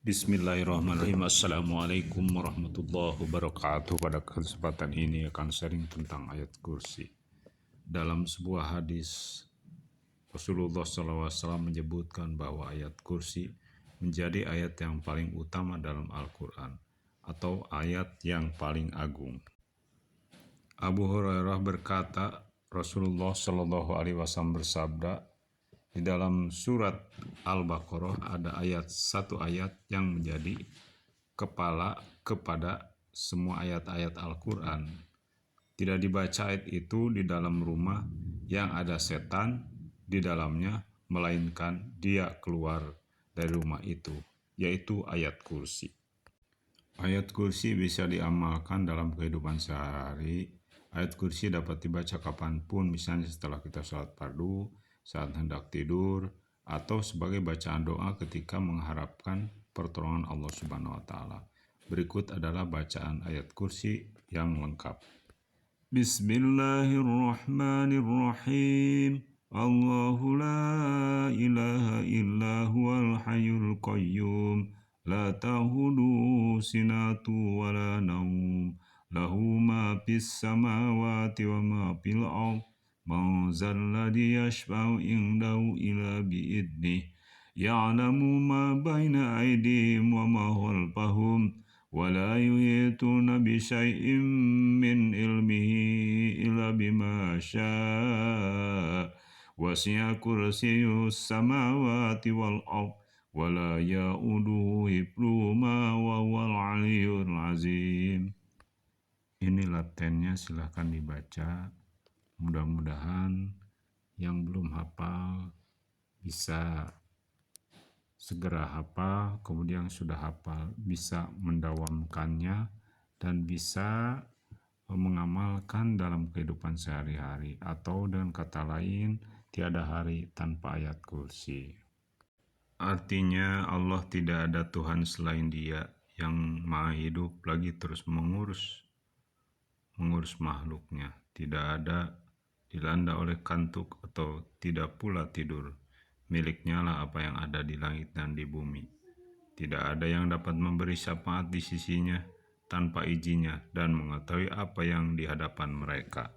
Bismillahirrahmanirrahim. Assalamualaikum warahmatullahi wabarakatuh. Pada kesempatan ini akan sharing tentang ayat kursi. Dalam sebuah hadis, Rasulullah SAW menyebutkan bahwa ayat kursi menjadi ayat yang paling utama dalam Al-Quran atau ayat yang paling agung. Abu Hurairah berkata, Rasulullah SAW bersabda, di dalam surat Al-Baqarah ada satu ayat yang menjadi kepala kepada semua ayat-ayat Al-Quran. Tidak dibaca ayat itu di dalam rumah yang ada setan di dalamnya, melainkan dia keluar dari rumah itu, yaitu ayat kursi. Ayat kursi bisa diamalkan dalam kehidupan sehari. Ayat kursi dapat dibaca kapanpun, misalnya setelah kita sholat fardu, saat hendak tidur, atau sebagai bacaan doa ketika mengharapkan pertolongan Allah Subhanahu wa Ta'ala. Berikut adalah bacaan ayat kursi yang lengkap. Bismillahirrahmanirrahim. Allahu la ilaha illa huwal hayyul qayyum. La ta'khudhuhu sinatun wa la nawm. Lahu ma fis samawati wa ma fil ardh. Man zal ladzi yashfa'u indahu illa bi'idhnihi. Ya'lamu ma baina aydihim wa ma khalfahum. Wa la yuhituna bi syai'in min ilmihi illa bima syaa. Wasi'a kursiyyus samawati wal ardh. Wa la ya'uduhu hifdhuhuma wa huwal 'aliyyul 'azim. Ini latennya, silahkan dibaca. Mudah-mudahan yang belum hafal bisa segera hafal, kemudian sudah hafal bisa mendawamkannya dan bisa mengamalkan dalam kehidupan sehari-hari, atau dengan kata lain, tiada hari tanpa ayat kursi. Artinya Allah tidak ada Tuhan selain Dia yang maha hidup lagi terus mengurus makhluknya. Tidak ada dilanda oleh kantuk atau tidak pula tidur. Miliknya lah apa yang ada di langit dan di bumi. Tidak ada yang dapat memberi syafaat di sisinya tanpa izinnya, dan mengetahui apa yang di hadapan mereka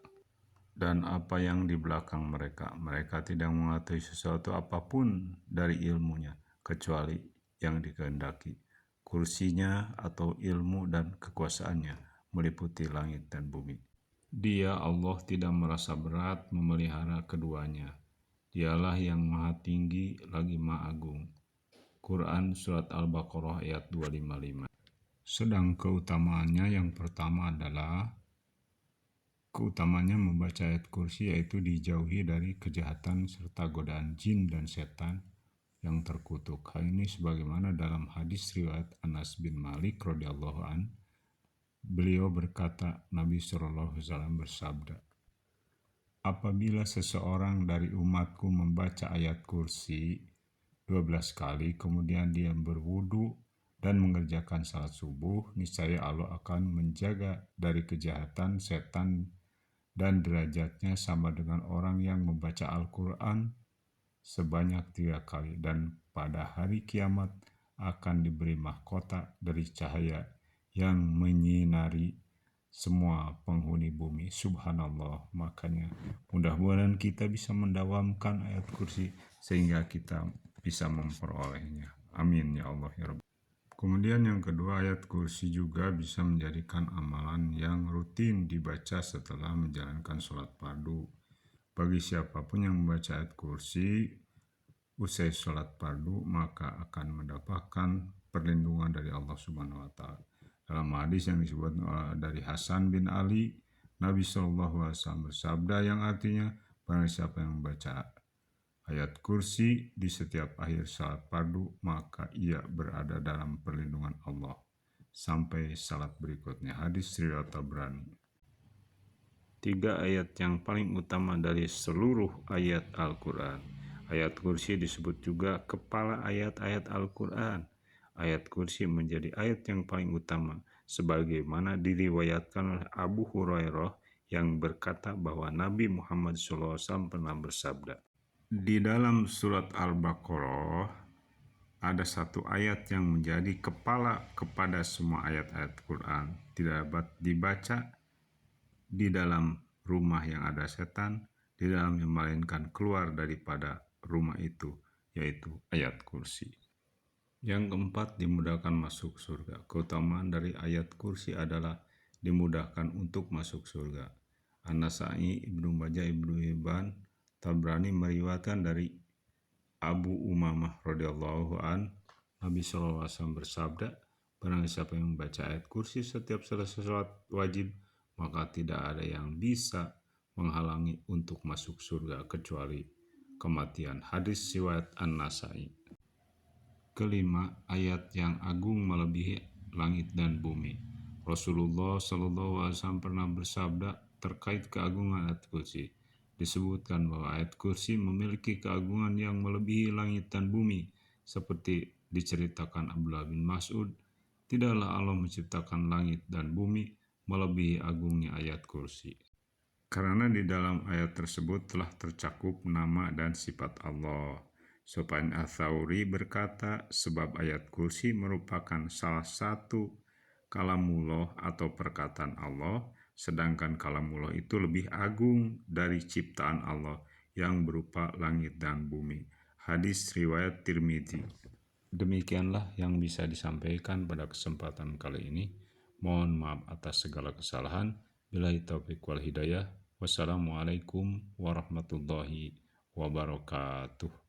dan apa yang di belakang mereka. Mereka tidak mengetahui sesuatu apapun dari ilmunya, kecuali yang dikehendaki. Kursinya atau ilmu dan kekuasaannya meliputi langit dan bumi. Dia Allah tidak merasa berat memelihara keduanya. Dialah yang maha tinggi lagi maha agung. Quran Surat Al-Baqarah ayat 255. Sedang keutamaannya yang pertama adalah keutamaannya membaca ayat kursi, yaitu dijauhi dari kejahatan serta godaan jin dan setan yang terkutuk. Hal ini sebagaimana dalam hadis riwayat Anas bin Malik radhiyallahu an. Beliau berkata, Nabi SAW bersabda, apabila seseorang dari umatku membaca ayat kursi 12 kali, kemudian dia berwudu dan mengerjakan salat subuh, niscaya Allah akan menjaga dari kejahatan setan dan derajatnya sama dengan orang yang membaca Al-Quran sebanyak 3 kali, dan pada hari kiamat akan diberi mahkota dari cahaya yang menyinari semua penghuni bumi. Subhanallah. Makanya mudah-mudahan kita bisa mendawamkan ayat kursi sehingga kita bisa memperolehnya. Amin ya Allah ya Rabb. Kemudian yang kedua, ayat kursi juga bisa menjadikan amalan yang rutin dibaca setelah menjalankan sholat fardu. Bagi siapapun yang membaca ayat kursi usai sholat fardu, maka akan mendapatkan perlindungan dari Allah Subhanahu wa Ta'ala. Dalam hadis yang disebut dari Hasan bin Ali, Nabi SAW bersabda yang artinya, barang siapa yang membaca ayat kursi di setiap akhir salat fardu, maka ia berada dalam perlindungan Allah sampai salat berikutnya. Hadis riwayat Tabrani. 3 ayat yang paling utama dari seluruh ayat Al-Quran. Ayat kursi disebut juga kepala ayat-ayat Al-Quran. Ayat kursi menjadi ayat yang paling utama, sebagaimana diriwayatkan oleh Abu Hurairah yang berkata bahwa Nabi Muhammad SAW pernah bersabda, di dalam surat Al-Baqarah ada satu ayat yang menjadi kepala kepada semua ayat-ayat Quran. Tidak dapat dibaca di dalam rumah yang ada setan, di dalamnya melainkan keluar daripada rumah itu, yaitu ayat kursi. Yang keempat, dimudahkan masuk surga. Keutamaan dari ayat kursi adalah dimudahkan untuk masuk surga. An-Nasa'i, Ibnu Majah, Ibnu Hibban, Tabrani meriwayatkan dari Abu Umamah radhiyallahu an, Nabi SAW bersabda, barang siapa yang membaca ayat kursi setiap selesai sholat wajib, maka tidak ada yang bisa menghalangi untuk masuk surga kecuali kematian. Hadis riwayat An-Nasa'i. Kelima, ayat yang agung melebihi langit dan bumi. Rasulullah SAW pernah bersabda terkait keagungan ayat kursi. Disebutkan bahwa ayat kursi memiliki keagungan yang melebihi langit dan bumi. Seperti diceritakan Abdullah bin Mas'ud, tidaklah Allah menciptakan langit dan bumi melebihi agungnya ayat kursi. Karena di dalam ayat tersebut telah tercakup nama dan sifat Allah. Sufyan Ats-Tsauri berkata, sebab ayat kursi merupakan salah satu kalamullah atau perkataan Allah, sedangkan kalamullah itu lebih agung dari ciptaan Allah yang berupa langit dan bumi. Hadis riwayat Tirmidzi. Demikianlah yang bisa disampaikan pada kesempatan kali ini. Mohon maaf atas segala kesalahan. Billahi taufiq wal hidayah. Wassalamualaikum warahmatullahi wabarakatuh.